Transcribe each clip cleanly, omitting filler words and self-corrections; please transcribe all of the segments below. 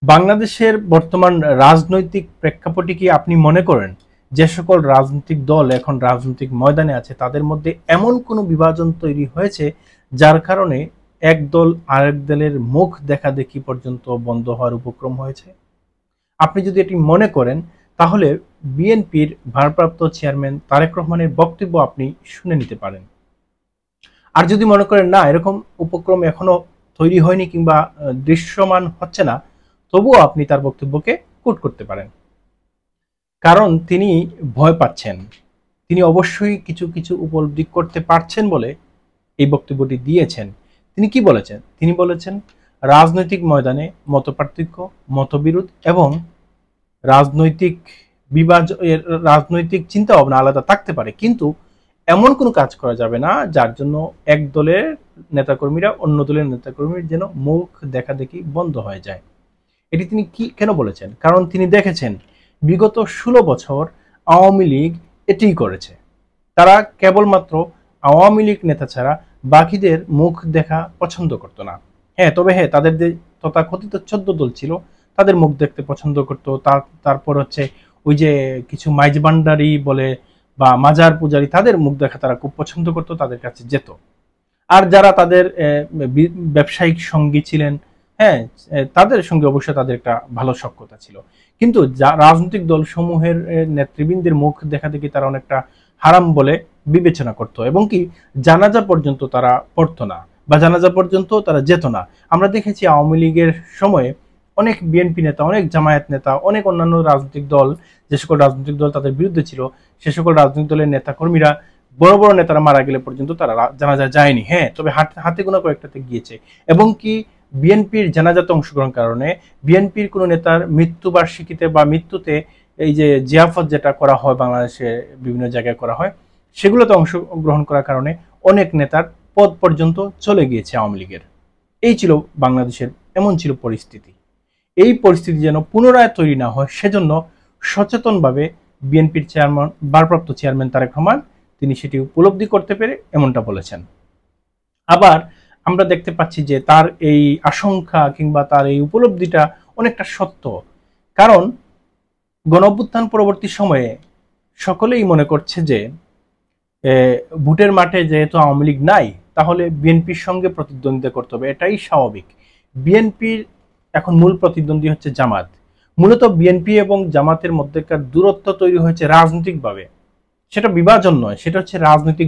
বাংলাদেশের বর্তমান রাজনৈতিক প্রেক্ষাপটে কি আপনি মনে করেন যে সকল রাজনৈতিক দল এখন রাজনৈতিক ময়দানে আছে তাদের মধ্যে এমন কোনো বিভাজন তৈরি হয়েছে যার কারণে এক দল আরেক দলের মুখ দেখাদেখি পর্যন্ত বন্ধ হওয়ার উপক্রম হয়েছে? আপনি যদি এটি মনে করেন তাহলে বিএনপির ভারপ্রাপ্ত চেয়ারম্যান তারেক রহমানের বক্তব্য আপনি শুনে নিতে পারেন। আর যদি মনে করেন না এরকম উপক্রম এখনো তৈরি হয়নি কিংবা দৃশ্যমান হচ্ছে না, তবুও আপনি তার বক্তব্যকে কোট করতে পারেন। কারণ তিনি ভয় পাচ্ছেন, তিনি অবশ্যই কিছু কিছু উপলব্ধি করতে পারছেন বলে এই বক্তব্যটি দিয়েছেন। তিনি কি বলেছেন? তিনি বলেছেন রাজনৈতিক ময়দানে মতপার্থক্য, মতবিরোধ এবং রাজনৈতিক রাজনৈতিক চিন্তা ভাবনা আলাদা থাকতে পারে, কিন্তু এমন কোনো কাজ করা যাবে না যার জন্য এক দলের নেতাকর্মীরা অন্য দলের নেতাকর্মীর যেন মুখ দেখাদেখি বন্ধ হয়ে যায়। এটি তিনি কেন বলেছেন? কারণ তিনি দেখেছেন বিগত 16 বছর আওয়ামী লীগ এটিই করেছে। তারা কেবলমাত্র আওয়ামী লীগ নেতা ছাড়া বাকিদের মুখ দেখা পছন্দ করত না। তবে তাদের যে তথাকথিত 14 দল ছিল তাদের মুখ দেখতে পছন্দ করত। তারপর হচ্ছে ওই যে কিছু মাইজবান্ডারি বলে বা মাজার পূজারি, তাদের মুখ দেখা তারা খুব পছন্দ করত, তাদের কাছে যেত। আর যারা তাদের ব্যবসায়িক সঙ্গী ছিলেন, তাদের সঙ্গে অবশ্যই তাদের একটা ভালো সখ্যতা ছিল। কিন্তু রাজনৈতিক দল সমূহের নেতৃবৃন্দের মুখ দেখা দেখি তারা অনেকটা হারাম বলে বিবেচনা করত, এবং কি জানাজা পর্যন্ত তারা পড়তো না বা জানাজা পর্যন্ত তারা যেত না। আমরা দেখেছি আওয়ামী লীগের সময়ে অনেক বিএনপি নেতা, অনেক জামায়াত নেতা, অনেক অন্যান্য রাজনৈতিক দল, যে সকল রাজনৈতিক দল তাদের বিরুদ্ধে ছিল, সে সকল রাজনৈতিক দলের নেতা কর্মীরা, বড় বড় নেতারা মারা গেলে পর্যন্ত তারা জানাজা যায়নি। তবে হাতে গোনা কয়েকটাতে গিয়েছে। এবং কি বিএনপির জানাজাতে অংশগ্রহণ কারণে বিএনপির কোনো নেতার মৃত্যুবার্ষিকীতে বা মৃত্যুতে এই যে জিয়াফত যেটা করা হয় বাংলাদেশে বিভিন্ন জায়গায় করা হয়, সেগুলোতে অংশগ্রহণ করার কারণে অনেক নেতার পদ পর্যন্ত চলে গিয়েছে আওয়ামী লীগের। এই ছিল বাংলাদেশের, এমন ছিল পরিস্থিতি। এই পরিস্থিতি যেন পুনরায় তৈরি না হয় সেজন্য সচেতনভাবে বিএনপির চেয়ারম্যান, ভারপ্রাপ্ত চেয়ারম্যান তারেক রহমান তিনি সেটি উপলব্ধি করতে পেরে এমনটা বলেছেন। আবার আমরা দেখতে পাচ্ছি যে তার এই আশঙ্কা কিংবা তার এই উপলব্ধিটা অনেকটা সত্য। কারণ গণঅভ্যুত্থান পরবর্তী সময়ে সকলেই মনে করছে যে ভোটের মাঠে যেহেতু আওয়ামী লীগ নাই, তাহলে বিএনপির সঙ্গে প্রতিদ্বন্দ্বিতা করতে হবে, এটাই স্বাভাবিক। বিএনপির এখন মূল প্রতিদ্বন্দ্বী হচ্ছে জামাত। মূলত বিএনপি এবং জামাতের মধ্যেকার দূরত্ব তৈরি হয়েছে রাজনৈতিকভাবে, সেটা বিভাজন নয়, সেটা হচ্ছে রাজনৈতিক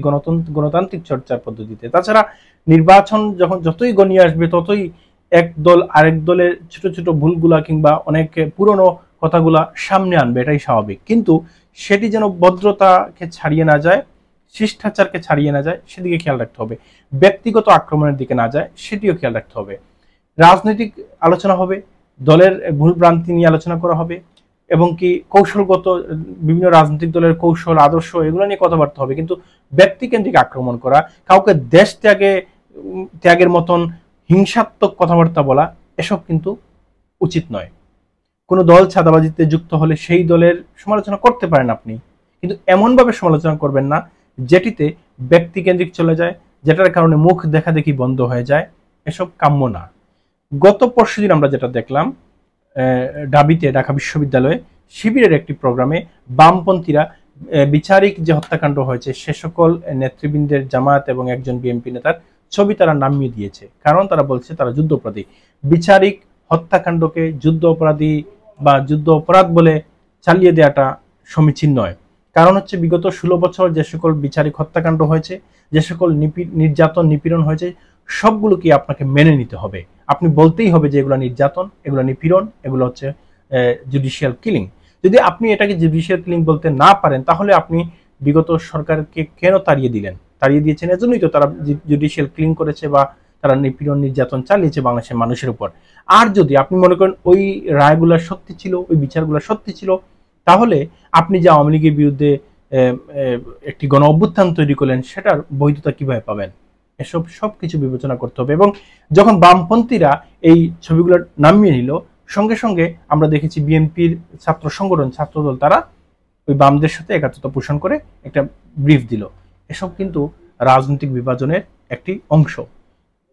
গণতান্ত্রিক চর্চার পদ্ধতিতে। তাছাড়া নির্বাচন যতই গণিয়ে আসবে ততই এক দল আরেক দলের ছোট ছোট ভুলগুলা কিংবা অনেক পুরনো কথাগুলা সামনে আনবে, এটাই স্বাভাবিক। কিন্তু সেটি যেন ভদ্রতাকে ছাড়িয়ে না যায়, শিষ্টাচারকে ছাড়িয়ে না যায়, সেদিকে খেয়াল রাখতে হবে। ব্যক্তিগত আক্রমণের দিকে না যায়, সেটিও খেয়াল রাখতে হবে। রাজনৈতিক আলোচনা হবে, দলের ভুল ভ্রান্তি নিয়ে আলোচনা করা হবে, এবং কি কৌশলগত বিভিন্ন রাজনৈতিক দলের কৌশল, আদর্শ, এগুলো নিয়ে কথাবার্তা হবে। কিন্তু ব্যক্তিকেন্দ্রিক আক্রমণ করা, কাউকে দেশ ত্যাগের মতন হিংসাত্মক কথাবার্তা বলা, এসব কিন্তু উচিত নয়। কোনো দল চাঁদাবাজিতে যুক্ত হলে সেই দলের সমালোচনা করতে পারেন আপনি, কিন্তু এমনভাবে সমালোচনা করবেন না যেটিতে ব্যক্তিকেন্দ্রিক চলে যায়, যেটার কারণে মুখ দেখাদেখি বন্ধ হয়ে যায়। এসব কাম্য না। গত পরশুদিন আমরা যেটা দেখলাম, ঢাবিতে, ঢাকা বিশ্ববিদ্যালয়ে শিবিরের একটি প্রোগ্রামে বামপন্থীরা বিচারিক যে হত্যাকাণ্ড হয়েছে সে সকল নেতৃবৃন্দের, জামায়াত এবং একজন বিএনপি নেতার ছবি তারা নামিয়ে দিয়েছে। কারণ তারা বলছে তারা যুদ্ধ অপরাধী। বিচারিক হত্যাকাণ্ডকে যুদ্ধ অপরাধী বা যুদ্ধ অপরাধ বলে চালিয়ে দেওয়াটা সমীচীন নয়। কারণ হচ্ছে বিগত 16 বছর যে সকল বিচারিক হত্যাকাণ্ড হয়েছে, যে সকল নির্যাতন নিপীড়ন হয়েছে, সবগুলোকে আপনাকে মেনে নিতে হবে। আপনি বলতেই হবে যে এগুলো নির্যাতন, এগুলো নিপীড়ন, এগুলো হচ্ছে জুডিশিয়াল কিলিং। যদি আপনি এটাকে জুডিশিয়াল কিলিং বলতে না পারেন, তাহলে আপনি বিগত সরকারকে কেন তাড়িয়ে দিলেন? তাড়িয়ে দিয়েছেন এজন্যই তো তারা জুডিশিয়াল কিলিং করেছে বা তারা নিপীড়ন নির্যাতন চালিয়েছে বাংলাদেশের মানুষের উপর। আর যদি আপনি মনে করেন ওই রায়গুলো সত্যি ছিল, ওই বিচারগুলো সত্যি ছিল, তাহলে আপনি যে আওয়ামী লীগের বিরুদ্ধে একটি গণ অভ্যুত্থান তৈরি করলেন, সেটার বৈধতা কিভাবে পাবেন? এসব সবকিছু বিবেচনা করতে হবে। এবং যখন বামপন্থীরা এই ছবিগুলো নামিয়ে নিল, সঙ্গে সঙ্গে আমরা দেখেছি বিএনপির ছাত্র সংগঠন, ছাত্রদল, তারা ওই বামদের সাথে একাত্মতা পোষণ করে একটা ব্রিফ দিল। এসব কিন্তু রাজনৈতিক বিভাজনের একটি অংশ।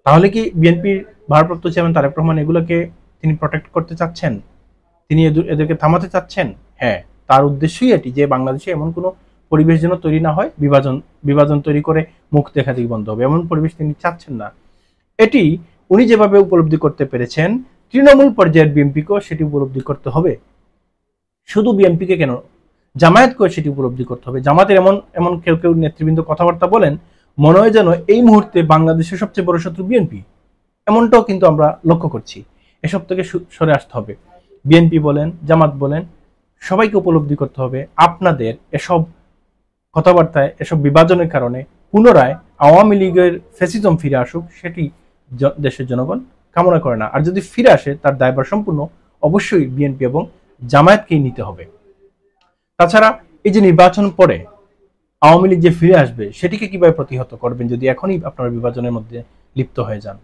তাহলে কি বিএনপির ভারপ্রাপ্ত চেয়ারম্যান তারেক রহমান এগুলোকে তিনি প্রোটেক্ট করতে চাচ্ছেন, তিনি এদেরকে থামাতে চাচ্ছেন। হ্যাঁ, তার উদ্দেশ্যই এটি যে বাংলাদেশে এমন কোনো পরিবেশ যেন তৈরি না হয়, বিভাজন তৈরি করে মুখ দেখাদেখি বন্ধ হবে, এমন পরিবেশ তিনি চাচ্ছেন না। এটি উনি যেভাবে উপলব্ধি করতে পেরেছেন, তৃণমূল পর্যায়ের বিএনপিকেও সেটি উপলব্ধি করতে হবে। শুধু বিএনপিকে কেন, জামায়াতকেও সেটি উপলব্ধি করতে হবে। জামাতের এমন কেউ কেউ নেতৃবৃন্দ কথাবার্তা বলেন, মনে হয় যেন এই মুহূর্তে বাংলাদেশের সবচেয়ে বড় শত্রু বিএনপি, এমনটাও কিন্তু আমরা লক্ষ্য করছি। এসব থেকে সরে আসতে হবে। বিএনপি বলেন, জামাত বলেন, সবাইকে উপলব্ধি করতে হবে আপনাদের এসব কথাবার্তায়, এসব বিভাজনের কারণে পুনরায় আওয়ামী লীগের ফ্যাসিজম ফিরে আসুক, সেটি দেশের জনগণ কামনা করে না। আর যদি ফিরে আসে, তার দায়ভার সম্পূর্ণ অবশ্যই বিএনপি এবং জামায়াতকেই নিতে হবে। তাছাড়া এই যে নির্বাচন পরে আওয়ামী লীগ যে ফিরে আসবে, সেটিকে কিভাবে প্রতিহত করবেন যদি এখনই আপনারা বিভাজনের মধ্যে লিপ্ত হয়ে যান?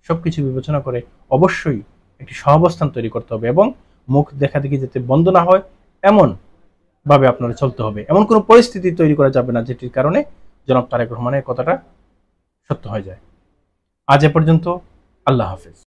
সবকিছু বিবেচনা করে অবশ্যই একটি সহাবস্থান তৈরি করতে হবে এবং মুখ দেখাদেখি যাতে বন্ধ না হয় এমন ভাবে আপনারা চলতে হবে। এমন কোনো পরিস্থিতি তৈরি করা যাবে না যেটির কারণে জনাব তারেক রহমানের কথাটা সত্য হয়ে যায়। আজ এ পর্যন্ত। আল্লাহ হাফেজ।